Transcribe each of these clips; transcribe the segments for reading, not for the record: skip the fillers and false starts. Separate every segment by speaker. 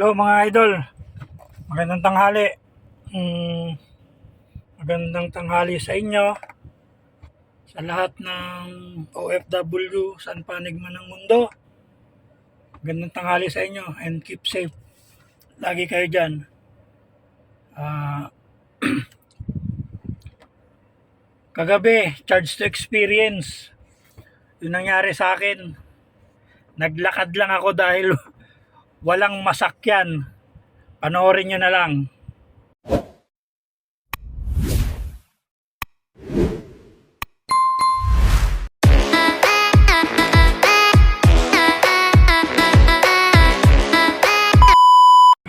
Speaker 1: Hello mga idol, magandang tanghali. Magandang tanghali sa inyo, sa lahat ng OFW, saan panig man ng mundo. Magandang tanghali sa inyo and keep safe. Lagi kayo dyan. Kagabi, charge to experience. Yung nangyari sa akin, naglakad lang ako dahil walang masakyan. Panoorin nyo na lang.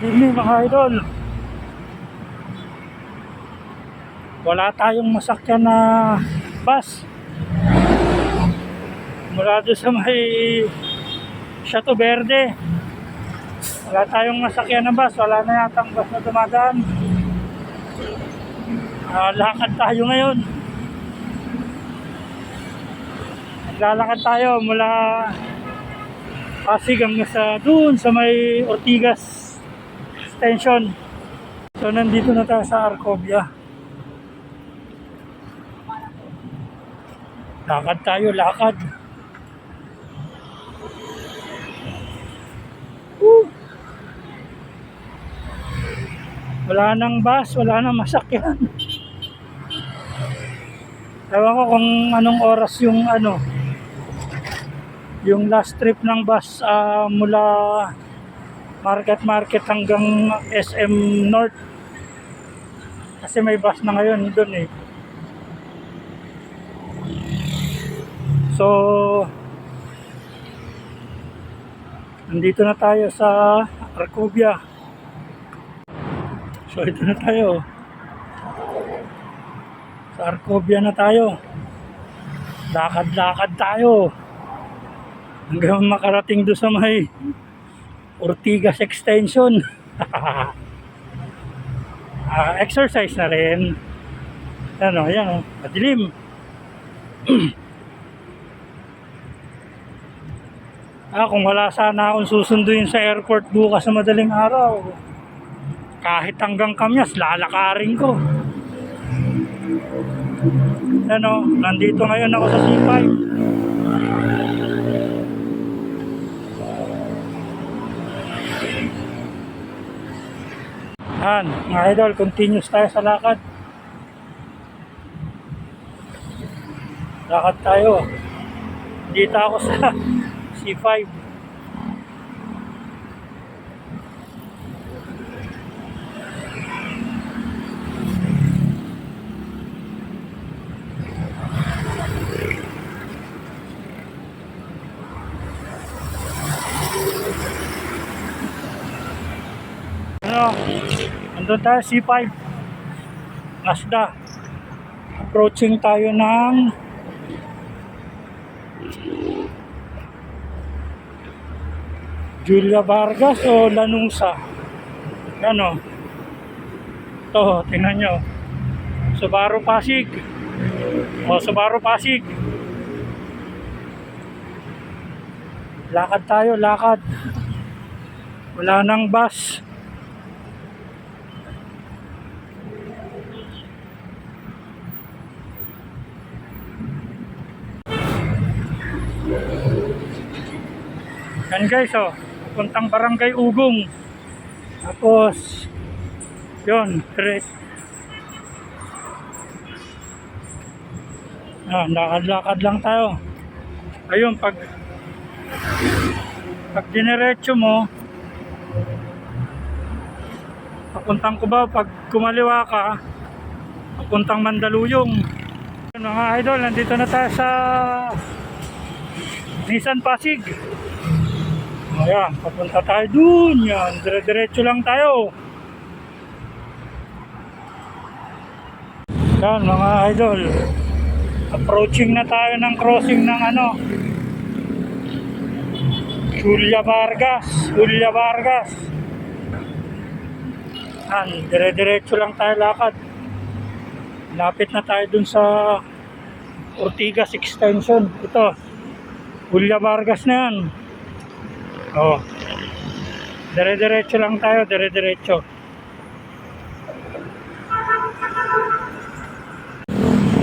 Speaker 1: Good evening mga idol. Wala tayong masakyan na bus. Mula doon sa may Chateau Verde, wala tayong masakyan na bus. Wala na yatang bus na dumadaan. Lakad tayo ngayon. Naglalakad tayo mula Pasig hanggang sa doon sa may Ortigas Extension. So nandito na tayo sa Arcovia. Lakad tayo, lakad. Wala nang bus, wala nang masakyan. Ewan ko kung anong oras yung yung last trip ng bus mula Market hanggang SM North. Kasi may bus na ngayon doon eh. So nandito na tayo sa Arcovia. So ito na tayo. Sa Arcovia na tayo. Lakad-lakad tayo hanggang makarating doon sa may Ortigas Extension. Exercise na rin. Yan madilim. Kung wala sana akong susunduin sa airport bukas sa madaling araw, kahit hanggang Kamyas, lalakarin ko. Nandito ngayon ako sa C5. Mga idol, continuous tayo sa lakad. Lakad tayo. Dito ako sa C5. Nandun tayo C5 Mazda. Approaching tayo ng Julia Vargas o Lanusa. Ito, tingnan nyo, Subaru Pasig. Subaru Pasig. Lakad tayo, lakad. Wala nang bus. Yan guys, puntang Barangay Ugong. Tapos yun, lakad-lakad lang tayo. Ayun, pag diniretso mo papuntang Cubao, pag kumaliwa ka papuntang Mandaluyong. Mga idol, nandito na tayo sa Nissan Pasig. Ayan, papunta tayo dun. Yan, dire-diretso lang tayo. Yan mga idol, approaching na tayo ng crossing ng Julia Vargas. Yan, dire-diretso lang tayo lakad. Lapit na tayo dun sa Ortigas Extension. Ito, Julia Vargas na yan. Dire-diretso lang tayo, dire-diretso.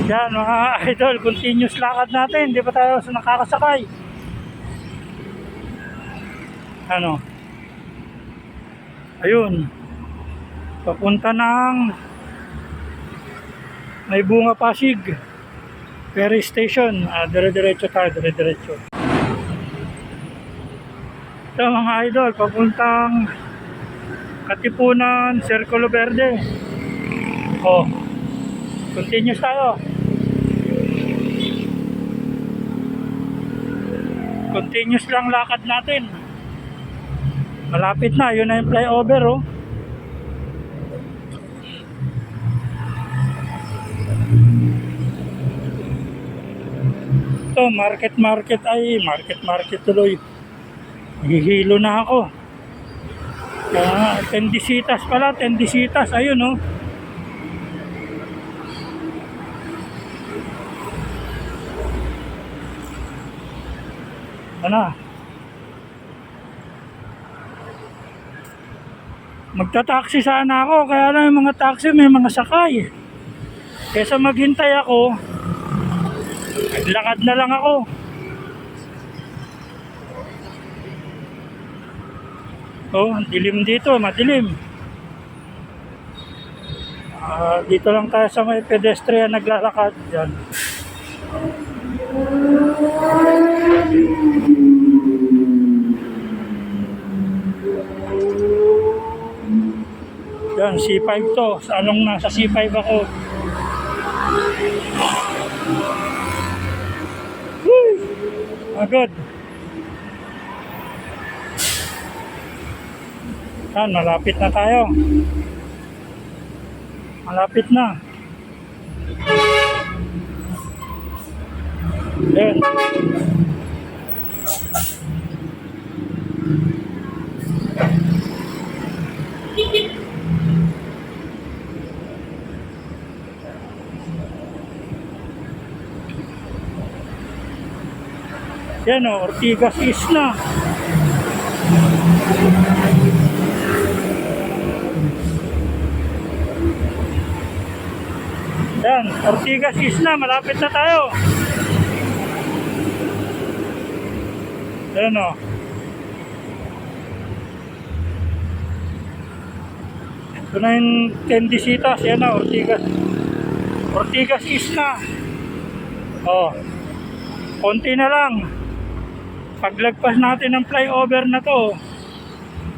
Speaker 1: Yan mga idol, continuous lakad natin. Hindi pa tayo nakakasakay. Ano? Ayun. Papunta ng May Bunga Pasig ferry station. Dire-diretso tayo, dire-diretso. Ito mga idol, papuntang Katipunan, Circulo Verde. Oh, continuous tayo. Continuous lang lakad natin. Malapit na, yun na yung flyover oh. Ito, market tuloy. Hihilo na ako. Tendisitas pala, tendisitas, ayun oh. Ano? Magta-taxi sana ako, kaya lang yung mga taxi may mga sakay. Kesa maghintay ako, naglakad na lang ako. Oh, dilim dito, madilim. Dito lang tayo sa may pedestrian naglalakad dyan. Yan, C5 to. Sa anong nasa C5 ako. Woo! Agad. Yan, malapit na tayo. Malapit na. Yan. Yan o, Ortigas East na. Yan, Ortigas East na, malapit na tayo. Yan o. Ito na yung Tendisitas, yan o, Ortigas East na. O, konti na lang. Paglagpas natin ng flyover na to,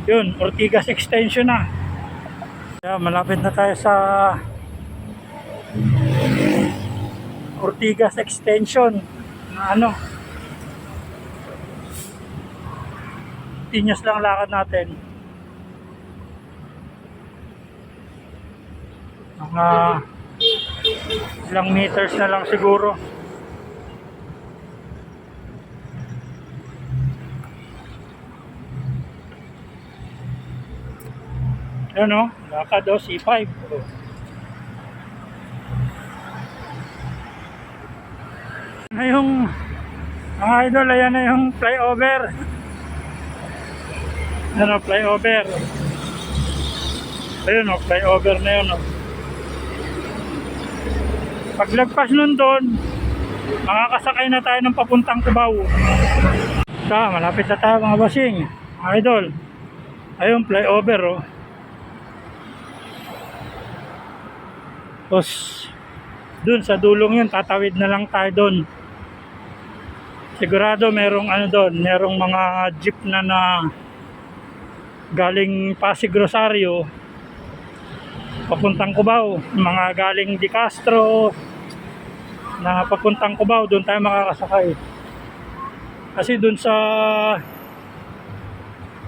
Speaker 1: yun, Ortigas Extension na. Yan, malapit na tayo sa Ortigas Extension na ano, tinyos lang lakad natin. Mga ilang meters na lang siguro. Yan o, lakad o, C5. Na yung mga idol, ayan na yung flyover. Ano, flyover. Ayun o, flyover na yun o. Paglagpas nun doon, makakasakay na tayo ng papuntang Cubao. Malapit na tayo mga basing, mga idol. Ayun, flyover o. Tapos dun sa dulong yun, tatawid na lang tayo dun. Sigurado merong ano doon, merong mga jeep na galing Pasig Rosario papuntang Cubao, mga galing Di Castro na papuntang Cubao, doon tayo makakasakay. Kasi doon sa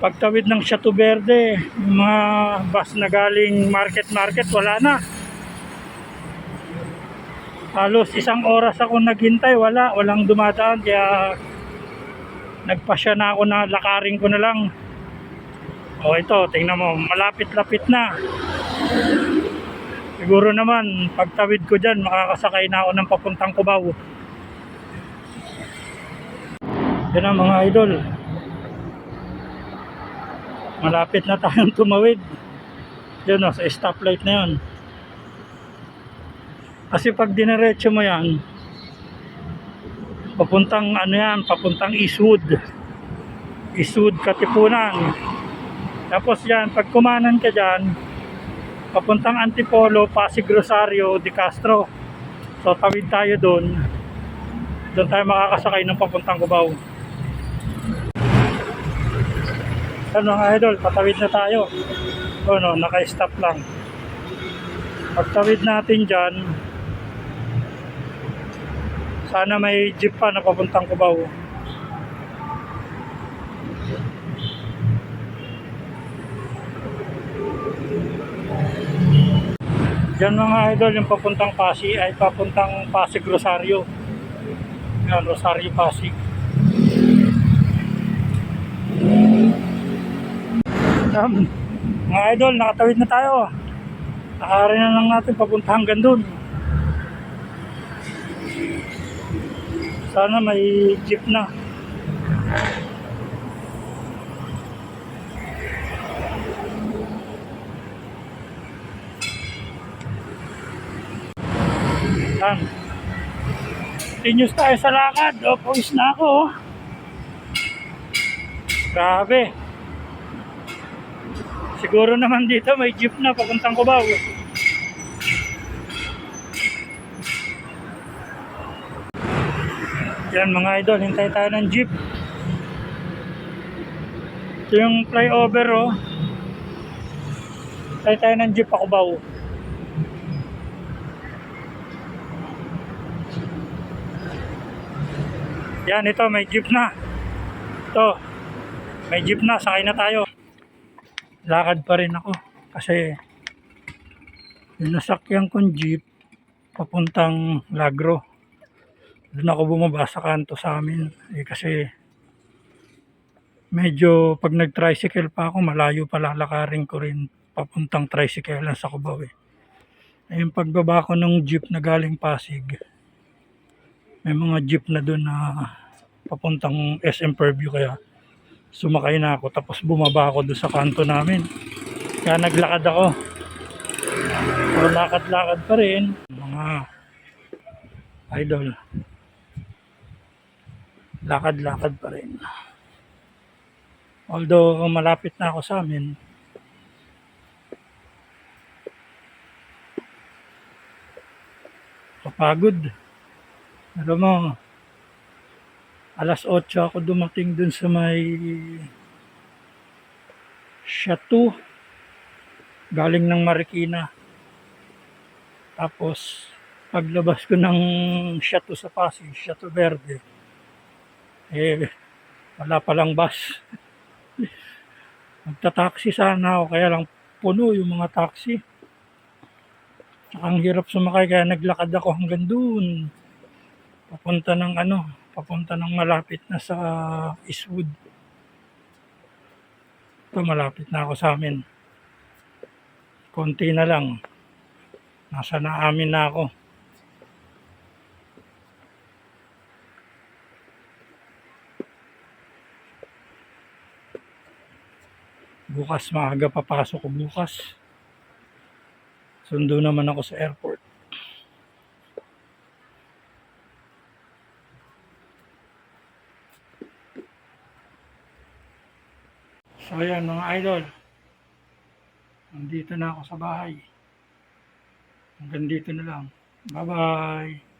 Speaker 1: pagtawid ng Chateau Verde, yung mga bus na galing market wala na. Halos isang oras ako naghintay, walang dumadaan, kaya nagpasya na ako na lakarin ko na lang. O ito, tingnan mo, malapit-lapit na. Siguro naman, pagtawid ko dyan, makakasakay na ako ng papuntang Cubao. Yan ang mga idol. Malapit na tayong tumawid. Yun o, sa stoplight na yun. Kasi pag diniretso mo yan, papuntang ano yan, papuntang Eastwood. Eastwood, Katipunan. Tapos yan, pag kumanan ka dyan, papuntang Antipolo, Pasig, Rosario, De Castro. So tawid tayo doon. Doon tayo makakasakay ng papuntang Cubao. Yan mga idol, patawid na tayo. O no, naka-stop lang. Pagtawid natin dyan, sana may jeep pa na papuntang Cubao. Yan mga idol, yung papuntang Pasig ay papuntang Pasig Rosario. Yan, Rosario Pasig. Mga idol, nakatawid na tayo. Nakaarin na lang natin papunta hanggang dun. Sana may jeep na. Yan. Continuous tayo sa lakad. O, pawis na ako. Grabe. Siguro naman dito may jeep na papuntang Cubao. Yan mga idol, hintay tayo ng jeep. Ito yung flyover oh. Hintay tayo ng jeep pa Cubao. Yan, ito may jeep na. Ito, may jeep na, sakay na tayo. Lakad pa rin ako kasi yung nasakyan kong jeep papuntang Lagro. Doon ako bumaba sa kanto sa amin kasi medyo pag nag-tricycle pa ako malayo pa lalakarin ko rin papuntang tricycle sa Cubao yung pagbaba ko ng jeep na galing Pasig, may mga jeep na doon na papuntang SM Fairview kaya sumakay na ako tapos bumaba ako doon sa kanto namin kaya naglakad ako. So lakad-lakad pa rin mga idol, lakad-lakad pa rin. Although malapit na ako sa amin, kapagod. Alam mo, alas 8 ako dumating dun sa may Chateau galing ng Marikina. Tapos paglabas ko ng Chateau sa Pasig, Chateau Verde, wala palang bus. Magta-taxi sana ako kaya lang puno yung mga taxi. Ang hirap sumakay kaya naglakad ako hanggang dun. Papunta ng malapit na sa Eastwood. Ito malapit na ako sa amin. Konti na lang. Nasa na amin na ako. Bukas maaga papasok ko bukas. Sundo naman ako sa airport. So ayan mga idol. Nandito na ako sa bahay. Hanggang dito na lang. Bye bye.